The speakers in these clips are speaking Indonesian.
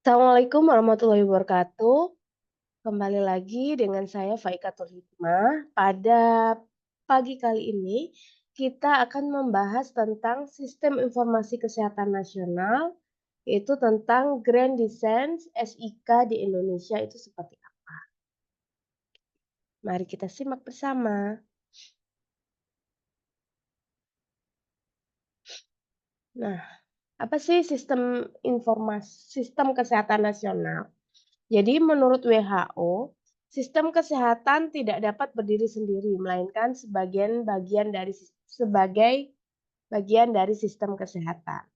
Assalamualaikum warahmatullahi wabarakatuh. Kembali lagi dengan saya Faikatul Hikmah. Pada pagi kali ini kita akan membahas tentang Sistem Informasi Kesehatan Nasional, yaitu tentang Grand Design SIK di Indonesia itu seperti apa. Mari kita simak bersama. Nah, apa sih sistem kesehatan nasional? Jadi menurut WHO, sistem kesehatan tidak dapat berdiri sendiri, melainkan sebagai bagian dari sistem kesehatan.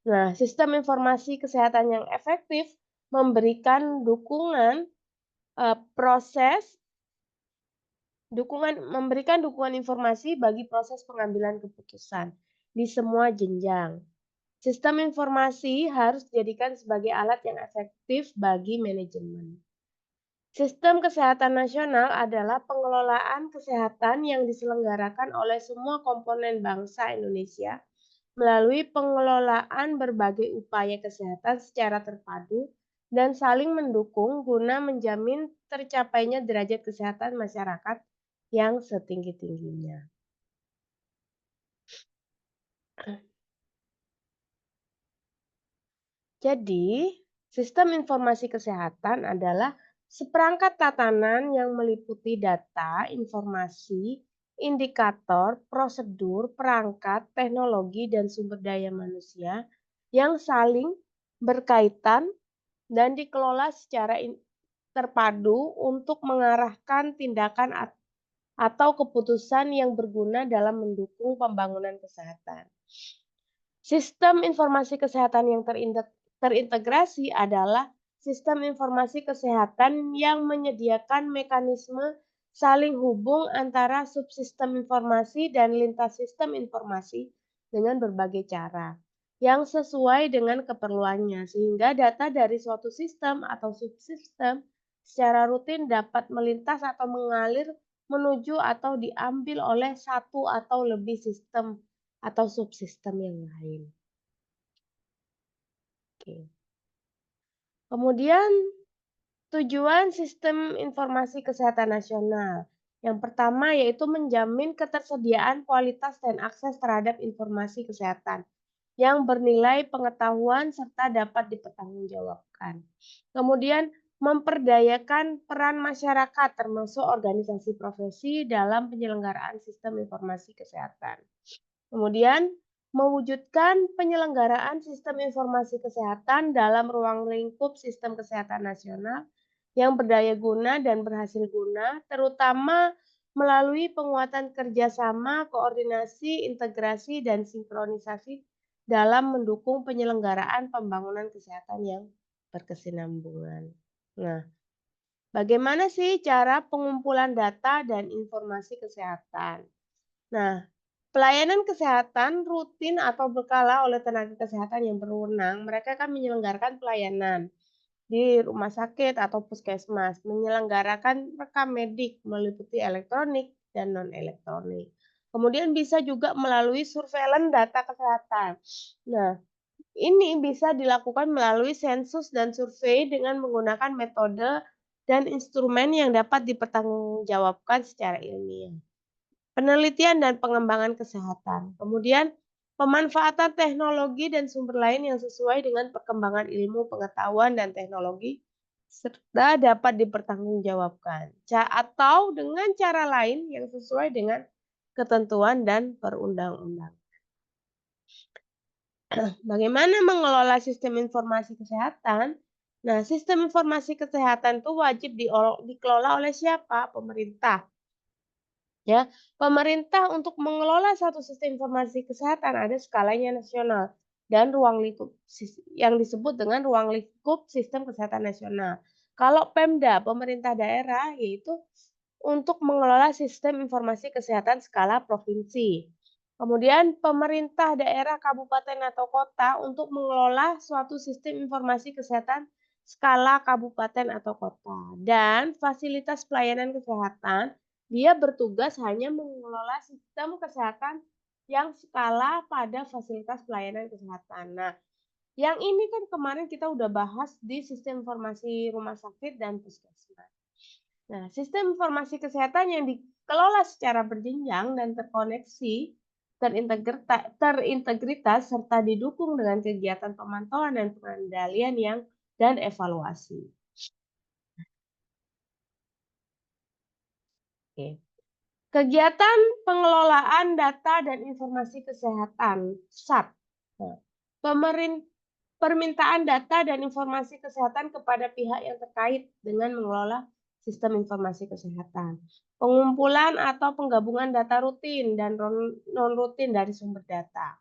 Nah, sistem informasi kesehatan yang efektif memberikan eh, proses memberikan dukungan informasi bagi proses pengambilan keputusan di semua jenjang. Sistem informasi harus dijadikan sebagai alat yang efektif bagi manajemen. Sistem kesehatan nasional adalah pengelolaan kesehatan yang diselenggarakan oleh semua komponen bangsa Indonesia melalui pengelolaan berbagai upaya kesehatan secara terpadu dan saling mendukung guna menjamin tercapainya derajat kesehatan masyarakat yang setinggi-tingginya. Jadi, sistem informasi kesehatan adalah seperangkat tatanan yang meliputi data, informasi, indikator, prosedur, perangkat, teknologi, dan sumber daya manusia yang saling berkaitan dan dikelola secara terpadu untuk mengarahkan tindakan atau keputusan yang berguna dalam mendukung pembangunan kesehatan. Sistem informasi kesehatan yang terintegrasi adalah sistem informasi kesehatan yang menyediakan mekanisme saling hubung antara subsistem informasi dan lintas sistem informasi dengan berbagai cara yang sesuai dengan keperluannya, sehingga data dari suatu sistem atau subsistem secara rutin dapat melintas atau mengalir menuju atau diambil oleh satu atau lebih sistem atau subsistem yang lain. Oke. Kemudian tujuan sistem informasi kesehatan nasional. Yang pertama yaitu menjamin ketersediaan kualitas dan akses terhadap informasi kesehatan yang bernilai pengetahuan serta dapat dipertanggungjawabkan. Kemudian memperdayakan peran masyarakat termasuk organisasi profesi dalam penyelenggaraan sistem informasi kesehatan. Kemudian, mewujudkan penyelenggaraan sistem informasi kesehatan dalam ruang lingkup sistem kesehatan nasional yang berdaya guna dan berhasil guna, terutama melalui penguatan kerjasama, koordinasi, integrasi, dan sinkronisasi dalam mendukung penyelenggaraan pembangunan kesehatan yang berkesinambungan. Nah, bagaimana sih cara pengumpulan data dan informasi kesehatan? Nah, pelayanan kesehatan rutin atau berkala oleh tenaga kesehatan yang berwenang, mereka akan menyelenggarakan pelayanan di rumah sakit atau puskesmas, menyelenggarakan rekam medik meliputi elektronik dan non-elektronik. Kemudian bisa juga melalui surveillance data kesehatan. Nah, ini bisa dilakukan melalui sensus dan survei dengan menggunakan metode dan instrumen yang dapat dipertanggungjawabkan secara ilmiah. Penelitian dan pengembangan kesehatan. Kemudian pemanfaatan teknologi dan sumber lain yang sesuai dengan perkembangan ilmu pengetahuan dan teknologi serta dapat dipertanggungjawabkan. Atau dengan cara lain yang sesuai dengan ketentuan dan perundang-undangan. Bagaimana mengelola sistem informasi kesehatan? Nah, sistem informasi kesehatan itu wajib dikelola oleh siapa? Pemerintah. Ya, pemerintah untuk mengelola satu sistem informasi kesehatan ada skalanya nasional dan ruang lingkup yang disebut dengan ruang lingkup sistem kesehatan nasional. Kalau Pemda, pemerintah daerah, yaitu untuk mengelola sistem informasi kesehatan skala provinsi. Kemudian pemerintah daerah, kabupaten atau kota untuk mengelola suatu sistem informasi kesehatan skala kabupaten atau kota. Dan fasilitas pelayanan kesehatan dia bertugas hanya mengelola sistem kesehatan yang skala pada fasilitas pelayanan kesehatan. Nah, Yang ini kan kemarin kita udah bahas di sistem informasi rumah sakit dan puskesmas. Nah, sistem informasi kesehatan yang dikelola secara berjenjang dan terkoneksi, terintegritas serta didukung dengan kegiatan pemantauan dan pengendalian dan evaluasi. Oke. Kegiatan pengelolaan data dan informasi kesehatan (SAP). Nah, permintaan data dan informasi kesehatan kepada pihak yang terkait dengan mengelola sistem informasi kesehatan. Pengumpulan atau penggabungan data rutin dan non-rutin dari sumber data.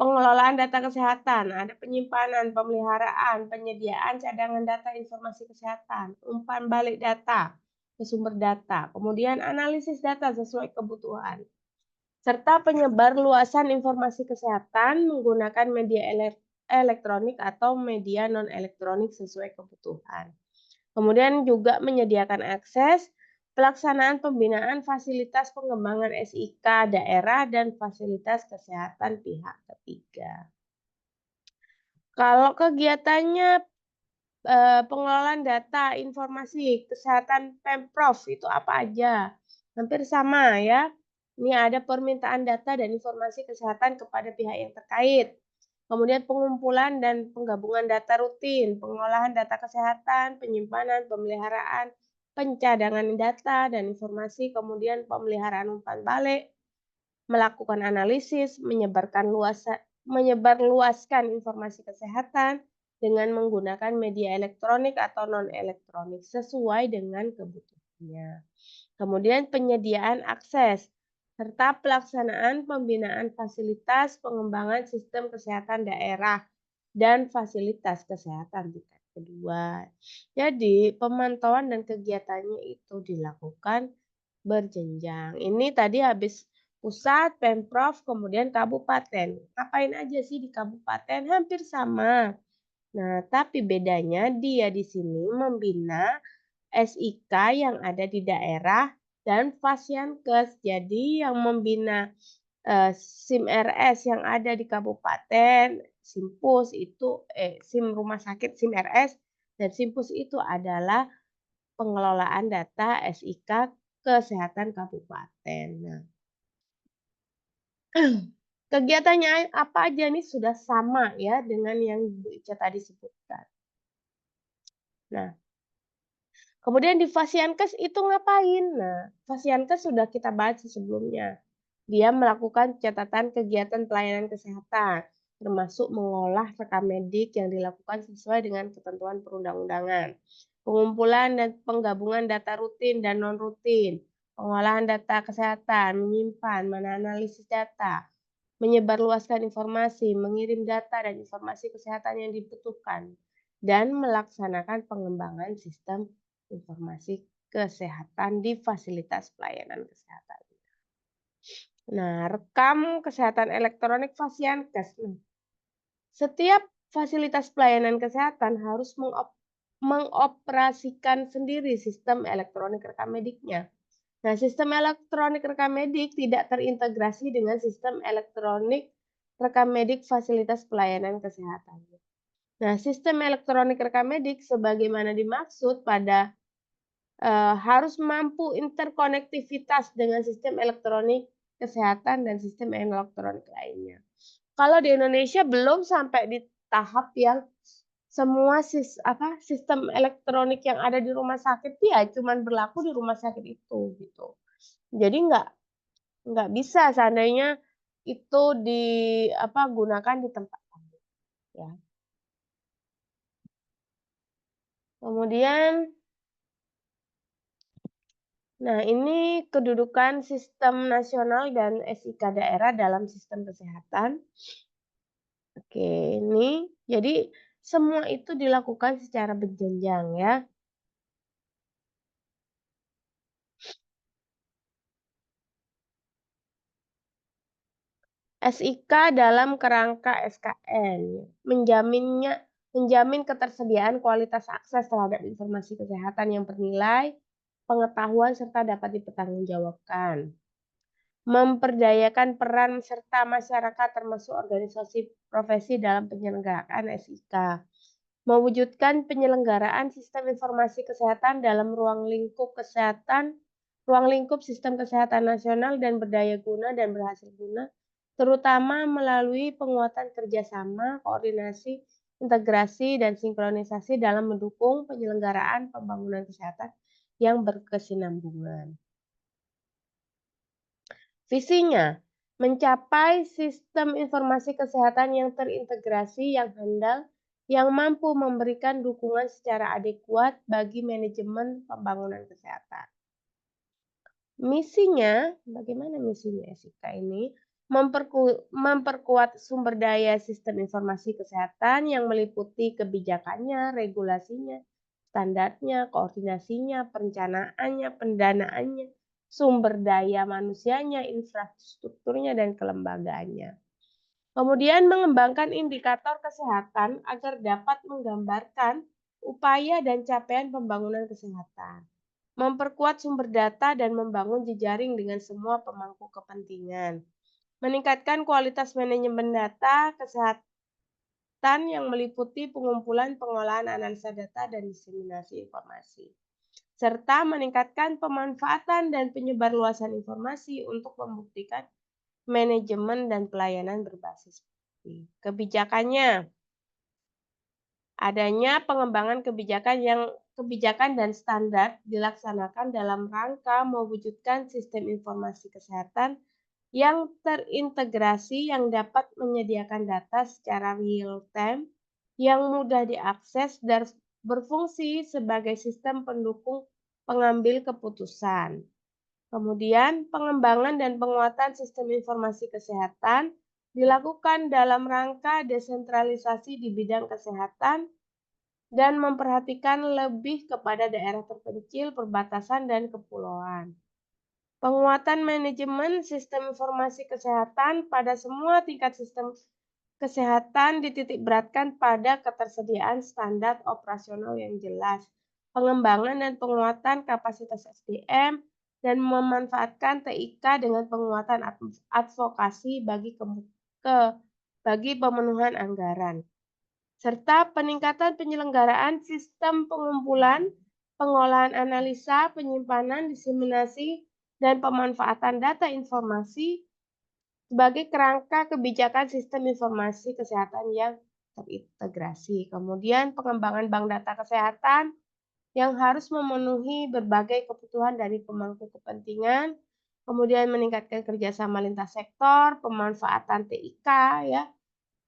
Pengelolaan data kesehatan, ada penyimpanan, pemeliharaan, penyediaan cadangan data informasi kesehatan, umpan balik data ke sumber data, kemudian analisis data sesuai kebutuhan, serta penyebar luasan informasi kesehatan menggunakan media elektronik atau media non-elektronik sesuai kebutuhan. Kemudian juga menyediakan akses, pelaksanaan pembinaan fasilitas pengembangan SIK daerah dan fasilitas kesehatan pihak ketiga. Kalau kegiatannya pengelolaan data informasi kesehatan Pemprov itu apa aja? Hampir sama ya. Ini ada permintaan data dan informasi kesehatan kepada pihak yang terkait. Kemudian pengumpulan dan penggabungan data rutin, pengolahan data kesehatan, penyimpanan, pemeliharaan, pencadangan data dan informasi, kemudian pemeliharaan umpan balik, melakukan analisis, menyebarluaskan informasi kesehatan dengan menggunakan media elektronik atau non-elektronik sesuai dengan kebutuhannya. Kemudian penyediaan akses serta pelaksanaan pembinaan fasilitas pengembangan sistem kesehatan daerah dan fasilitas kesehatan tingkat kedua. Jadi, pemantauan dan kegiatannya itu dilakukan berjenjang. Ini tadi habis pusat, Pemprov, kemudian kabupaten. Ngapain aja sih di kabupaten? Hampir sama. Nah, tapi bedanya dia di sini membina SIK yang ada di daerah dan Fasyankes. Jadi yang membina SIM-RS yang ada di kabupaten, SIMPUS itu SIM rumah sakit SIM-RS dan SIMPUS itu adalah pengelolaan data SIK kesehatan kabupaten. Nah, kegiatannya apa aja nih sudah sama ya dengan yang Bu Ica tadi sebutkan. Nah, kemudian di Fasyankes itu ngapain? Nah, Fasyankes sudah kita bahas sebelumnya. Dia melakukan catatan kegiatan pelayanan kesehatan, termasuk mengolah rekam medik yang dilakukan sesuai dengan ketentuan perundang-undangan. Pengumpulan dan penggabungan data rutin dan non-rutin, pengolahan data kesehatan, menyimpan, menganalisis data, menyebarluaskan informasi, mengirim data dan informasi kesehatan yang dibutuhkan, dan melaksanakan pengembangan sistem informasi kesehatan di fasilitas pelayanan kesehatan. Nah, rekam kesehatan elektronik Fasyankes. Setiap fasilitas pelayanan kesehatan harus mengoperasikan sendiri sistem elektronik rekam mediknya. Nah, sistem elektronik rekam medik tidak terintegrasi dengan sistem elektronik rekam medik fasilitas pelayanan kesehatan. Nah, sistem elektronik rekam medik sebagaimana dimaksud pada harus mampu interkonektivitas dengan sistem elektronik kesehatan dan sistem elektronik lainnya. Kalau di Indonesia belum sampai di tahap yang semua sistem elektronik yang ada di rumah sakit ya cuman berlaku di rumah sakit itu gitu. Jadi nggak bisa seandainya itu gunakan di tempat lain ya. Kemudian nah ini kedudukan sistem nasional dan SIK daerah dalam sistem kesehatan. Oke, ini jadi semua itu dilakukan secara berjenjang ya. SIK dalam kerangka SKN menjamin ketersediaan kualitas akses terhadap informasi kesehatan yang bernilai, pengetahuan serta dapat dipertanggungjawabkan. memperdayakan peran serta masyarakat termasuk organisasi profesi dalam penyelenggaraan SIK, mewujudkan penyelenggaraan sistem informasi kesehatan dalam ruang lingkup sistem kesehatan nasional dan berdaya guna dan berhasil guna, terutama melalui penguatan kerjasama, koordinasi, integrasi, dan sinkronisasi dalam mendukung penyelenggaraan pembangunan kesehatan yang berkesinambungan. Visinya, mencapai sistem informasi kesehatan yang terintegrasi, yang handal, yang mampu memberikan dukungan secara adekuat bagi manajemen pembangunan kesehatan. Misinya, bagaimana misinya SIK ini? Memperkuat sumber daya sistem informasi kesehatan yang meliputi kebijakannya, regulasinya, standarnya, koordinasinya, perencanaannya, pendanaannya, sumber daya manusianya, infrastrukturnya, dan kelembagaannya. Kemudian mengembangkan indikator kesehatan agar dapat menggambarkan upaya dan capaian pembangunan kesehatan. Memperkuat sumber data dan membangun jejaring dengan semua pemangku kepentingan. Meningkatkan kualitas manajemen data kesehatan yang meliputi pengumpulan, pengolahan, analisa data, dan diseminasi informasi. Serta meningkatkan pemanfaatan dan penyebarluasan informasi untuk membuktikan manajemen dan pelayanan berbasis bukti. Kebijakannya, adanya pengembangan kebijakan dan standar dilaksanakan dalam rangka mewujudkan sistem informasi kesehatan yang terintegrasi yang dapat menyediakan data secara real time, yang mudah diakses dan berfungsi sebagai sistem pendukung pengambil keputusan. Kemudian, pengembangan dan penguatan sistem informasi kesehatan dilakukan dalam rangka desentralisasi di bidang kesehatan dan memperhatikan lebih kepada daerah terpencil, perbatasan, dan kepulauan. Penguatan manajemen sistem informasi kesehatan pada semua tingkat sistem kesehatan dititikberatkan pada ketersediaan standar operasional yang jelas, pengembangan dan penguatan kapasitas SDM, dan memanfaatkan TIK dengan penguatan advokasi bagi pemenuhan anggaran, serta peningkatan penyelenggaraan sistem pengumpulan, pengolahan analisa, penyimpanan, diseminasi, dan pemanfaatan data informasi sebagai kerangka kebijakan sistem informasi kesehatan yang terintegrasi. Kemudian pengembangan bank data kesehatan yang harus memenuhi berbagai kebutuhan dari pemangku kepentingan, kemudian meningkatkan kerjasama lintas sektor, pemanfaatan TIK ya,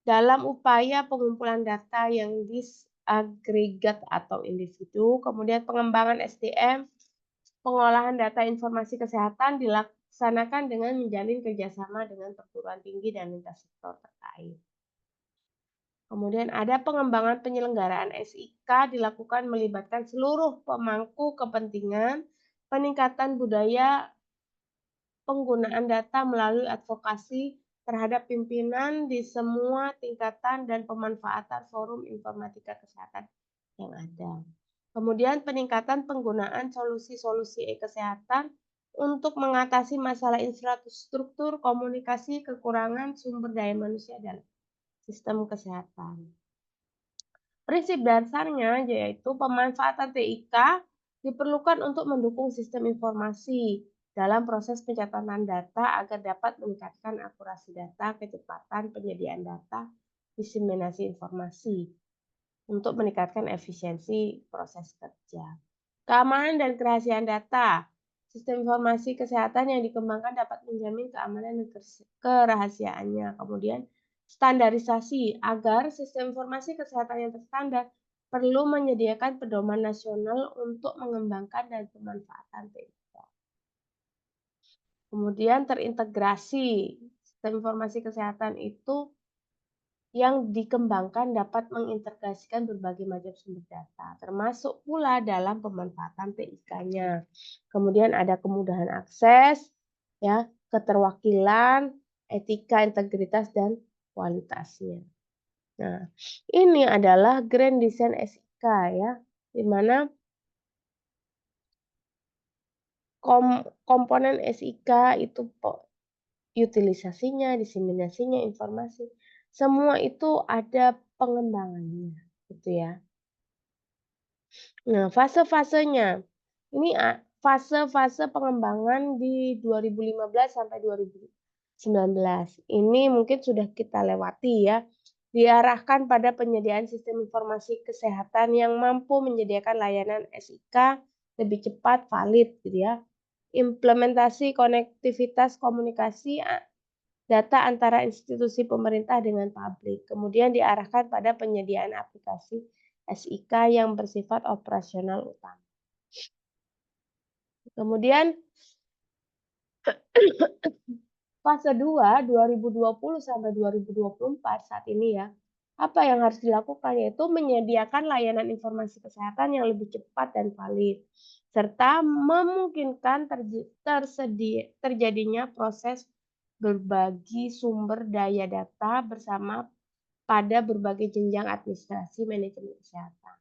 dalam upaya pengumpulan data yang disagregat atau individu, kemudian pengembangan SDM, pengolahan data informasi kesehatan dilaksanakan dengan menjalin kerjasama dengan perguruan tinggi dan lintas sektor terkait. Kemudian ada pengembangan penyelenggaraan SIK dilakukan melibatkan seluruh pemangku kepentingan, peningkatan budaya penggunaan data melalui advokasi terhadap pimpinan di semua tingkatan dan pemanfaatan forum informatika kesehatan yang ada. Kemudian peningkatan penggunaan solusi-solusi e-kesehatan untuk mengatasi masalah infrastruktur, komunikasi, kekurangan sumber daya manusia dan sistem kesehatan. Prinsip dasarnya yaitu pemanfaatan TIK diperlukan untuk mendukung sistem informasi dalam proses pencatatan data agar dapat meningkatkan akurasi data, kecepatan penyediaan data, diseminasi informasi untuk meningkatkan efisiensi proses kerja. Keamanan dan kerahasiaan data. Sistem informasi kesehatan yang dikembangkan dapat menjamin keamanan dan kerahasiaannya. Kemudian standarisasi agar sistem informasi kesehatan yang terstandar perlu menyediakan pedoman nasional untuk mengembangkan dan pemanfaatan TIK. Kemudian terintegrasi. Sistem informasi kesehatan itu yang dikembangkan dapat mengintegrasikan berbagai macam sumber data, termasuk pula dalam pemanfaatan TIK-nya. Kemudian ada kemudahan akses, ya, keterwakilan, etika, integritas, dan kualitasnya. Nah, ini adalah Grand Design SIK ya, di mana komponen SIK itu utilisasinya, diseminasinya informasi, semua itu ada pengembangannya, gitu ya. Nah, fase-fasenya, ini fase-fase pengembangan di 2015 sampai 2019. Ini mungkin sudah kita lewati ya. Diarahkan pada penyediaan sistem informasi kesehatan yang mampu menyediakan layanan SIK lebih cepat, valid gitu ya. Implementasi konektivitas komunikasi data antara institusi pemerintah dengan publik. Kemudian diarahkan pada penyediaan aplikasi SIK yang bersifat operasional utama. Kemudian fase 2 2020 sampai 2024 saat ini ya. Apa yang harus dilakukan yaitu menyediakan layanan informasi kesehatan yang lebih cepat dan valid serta memungkinkan terjadinya proses berbagi sumber daya data bersama pada berbagai jenjang administrasi manajemen kesehatan.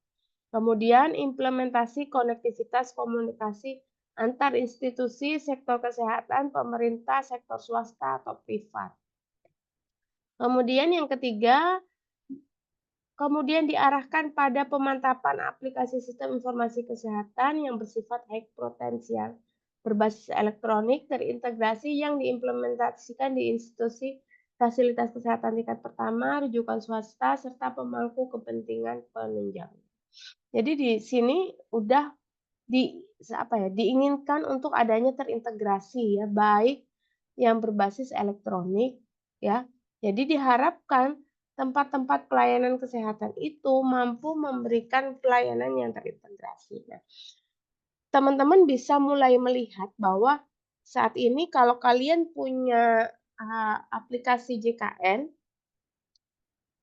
Kemudian implementasi konektivitas komunikasi antar institusi sektor kesehatan, pemerintah, sektor swasta atau privat. Kemudian yang ketiga, kemudian diarahkan pada pemantapan aplikasi sistem informasi kesehatan yang bersifat high potensial berbasis elektronik terintegrasi yang diimplementasikan di institusi fasilitas kesehatan tingkat pertama, rujukan swasta, serta pemangku kepentingan penunjang. Jadi di sini udah diinginkan untuk adanya terintegrasi ya, baik yang berbasis elektronik ya. Jadi diharapkan tempat-tempat pelayanan kesehatan itu mampu memberikan pelayanan yang terintegrasi. Nah, teman-teman bisa mulai melihat bahwa saat ini kalau kalian punya aplikasi JKN,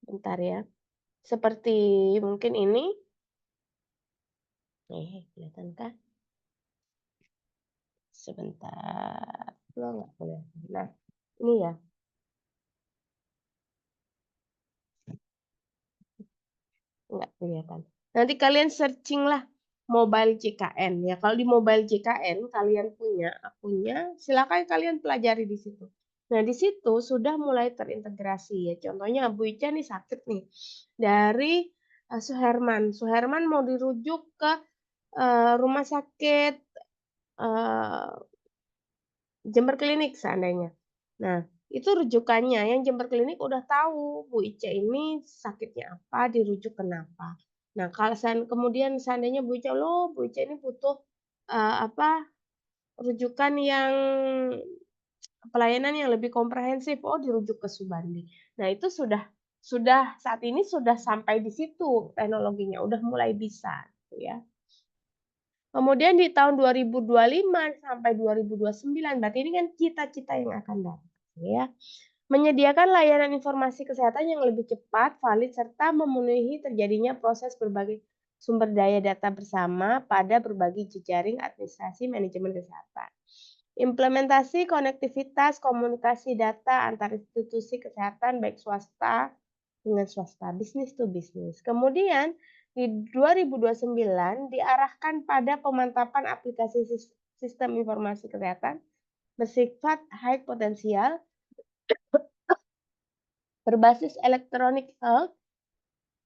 bentar ya, seperti mungkin ini, kelihatan kah? Sebentar, nggak boleh. Nah, ini ya, nggak kelihatan. Nanti kalian searching lah mobile JKN ya. Kalau di mobile JKN kalian punya akunnya, silakan kalian pelajari di situ. Nah, di situ sudah mulai terintegrasi ya. Contohnya Bu Ica nih sakit nih dari Suherman. Suherman mau dirujuk ke rumah sakit Jember Klinik seandainya. Nah, itu rujukannya yang Jember Klinik udah tahu Bu Ica ini sakitnya apa, dirujuk kenapa. Nah, kalau kemudian seandainya Bu Ica, loh Bu Ica ini butuh rujukan yang pelayanan yang lebih komprehensif, oh dirujuk ke Subandi. Nah, itu sudah saat ini sudah sampai di situ teknologinya, udah mulai bisa gitu ya. Kemudian di tahun 2025 sampai 2029, berarti ini kan cita-cita yang akan datang ya. Menyediakan layanan informasi kesehatan yang lebih cepat, valid, serta memenuhi terjadinya proses berbagai sumber daya data bersama pada berbagai jejaring administrasi manajemen kesehatan. Implementasi konektivitas komunikasi data antar institusi kesehatan baik swasta dengan swasta, bisnis to bisnis. Kemudian di 2029 diarahkan pada pemantapan aplikasi sistem informasi kesehatan bersifat high potensial berbasis elektronik health,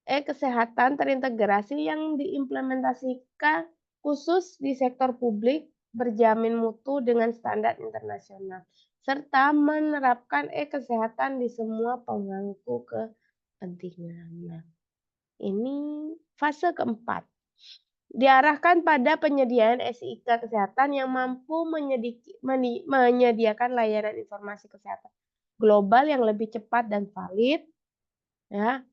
kesehatan terintegrasi yang diimplementasikan khusus di sektor publik berjamin mutu dengan standar internasional serta menerapkan kesehatan di semua pemangku kepentingan. Nah, ini fase keempat. Diarahkan pada penyediaan SIK kesehatan yang mampu menyediakan layanan informasi kesehatan global yang lebih cepat dan valid, ya,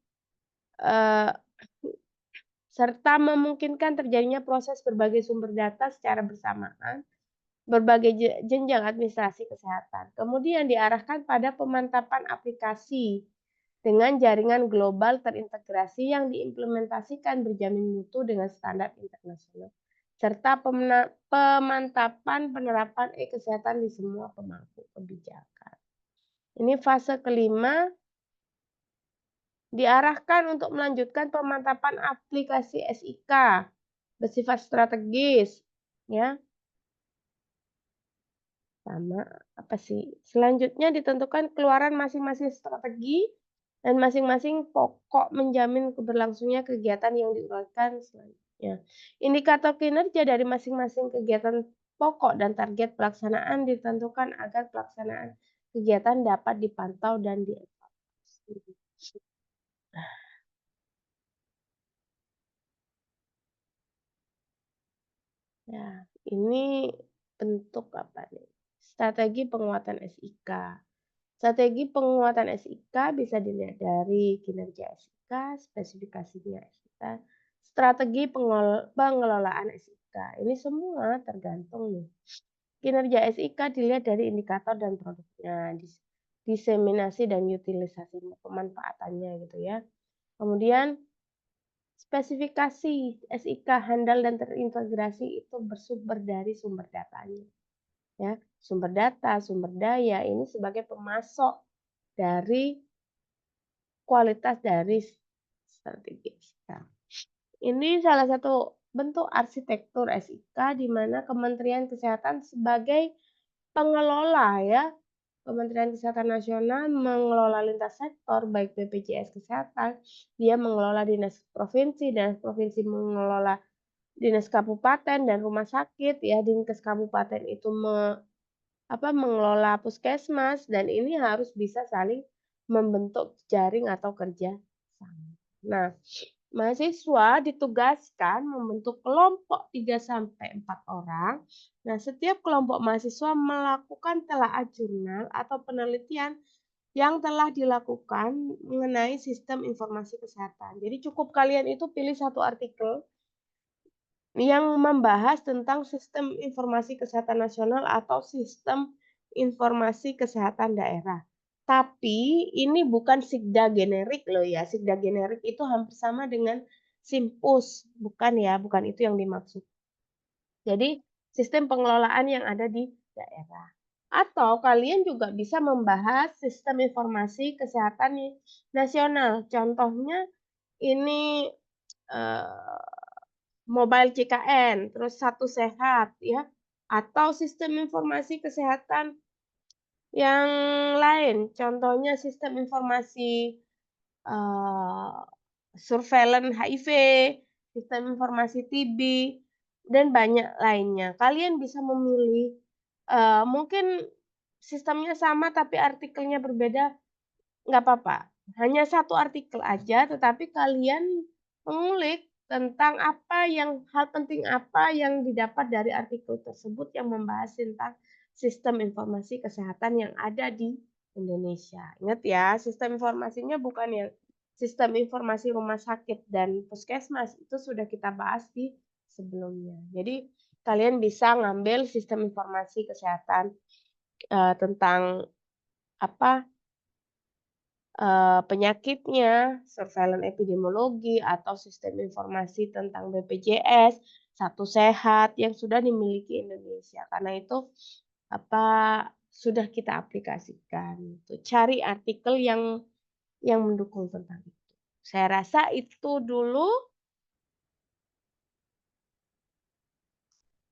serta memungkinkan terjadinya proses berbagai sumber data secara bersamaan, berbagai jenjang administrasi kesehatan. Kemudian diarahkan pada pemantapan aplikasi dengan jaringan global terintegrasi yang diimplementasikan berjamin mutu dengan standar internasional, serta pemantapan penerapan kesehatan di semua pemangku kebijakan. Ini fase kelima, diarahkan untuk melanjutkan pemantapan aplikasi SIK. Bersifat strategis, ya. Sama, apa sih, selanjutnya ditentukan keluaran masing-masing strategi dan masing-masing pokok menjamin keberlangsungnya kegiatan yang diuraikan selanjutnya. Indikator kinerja dari masing-masing kegiatan pokok dan target pelaksanaan ditentukan agar pelaksanaan kegiatan dapat dipantau dan dievaluasi. Ya, ini bentuk apa nih? Strategi penguatan SIK. Strategi penguatan SIK bisa dilihat dari kinerja SIK, spesifikasinya SIK, strategi pengelolaan SIK. Ini semua tergantung nih. Kinerja SIK dilihat dari indikator dan produknya, diseminasi dan utilisasi pemanfaatannya gitu ya. Kemudian spesifikasi SIK handal dan terintegrasi itu bersumber dari sumber datanya. Ya, sumber data, sumber daya ini sebagai pemasok dari kualitas dari strategi SIK. Ini salah satu bentuk arsitektur SIK di mana Kementerian Kesehatan sebagai pengelola ya. Kementerian Kesehatan Nasional mengelola lintas sektor baik BPJS Kesehatan, dia mengelola dinas provinsi mengelola dinas kabupaten dan rumah sakit ya, dinkes kabupaten itu mengelola puskesmas dan ini harus bisa saling membentuk jaring atau kerja sama. Nah, mahasiswa ditugaskan membentuk kelompok 3 sampai 4 orang. Nah, setiap kelompok mahasiswa melakukan telaah jurnal atau penelitian yang telah dilakukan mengenai sistem informasi kesehatan. Jadi cukup kalian itu pilih satu artikel yang membahas tentang sistem informasi kesehatan nasional atau sistem informasi kesehatan daerah. Tapi ini bukan Sikda generik loh ya. Sikda generik itu hampir sama dengan Simpus, bukan ya, bukan itu yang dimaksud. Jadi sistem pengelolaan yang ada di daerah. Atau kalian juga bisa membahas sistem informasi kesehatan nasional. Contohnya ini eh, Mobile CKN, terus Satu Sehat ya, atau sistem informasi kesehatan yang lain. Contohnya sistem informasi eee, surveillance HIV, sistem informasi TB, dan banyak lainnya. Kalian bisa memilih, mungkin sistemnya sama tapi artikelnya berbeda, nggak apa-apa. Hanya satu artikel aja, tetapi kalian mengulik tentang hal penting apa yang didapat dari artikel tersebut yang membahas tentang sistem informasi kesehatan yang ada di Indonesia. Ingat ya, sistem informasinya bukan yang sistem informasi rumah sakit dan puskesmas, itu sudah kita bahas di sebelumnya. Jadi kalian bisa ngambil sistem informasi kesehatan, tentang apa penyakitnya, surveillance epidemiologi, atau sistem informasi tentang BPJS, Satu Sehat yang sudah dimiliki Indonesia. Karena itu apa sudah kita aplikasikan. Tuh, cari artikel yang mendukung tentang itu. Saya rasa itu dulu.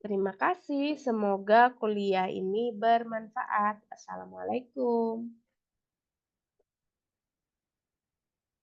Terima kasih. Semoga kuliah ini bermanfaat. Assalamualaikum.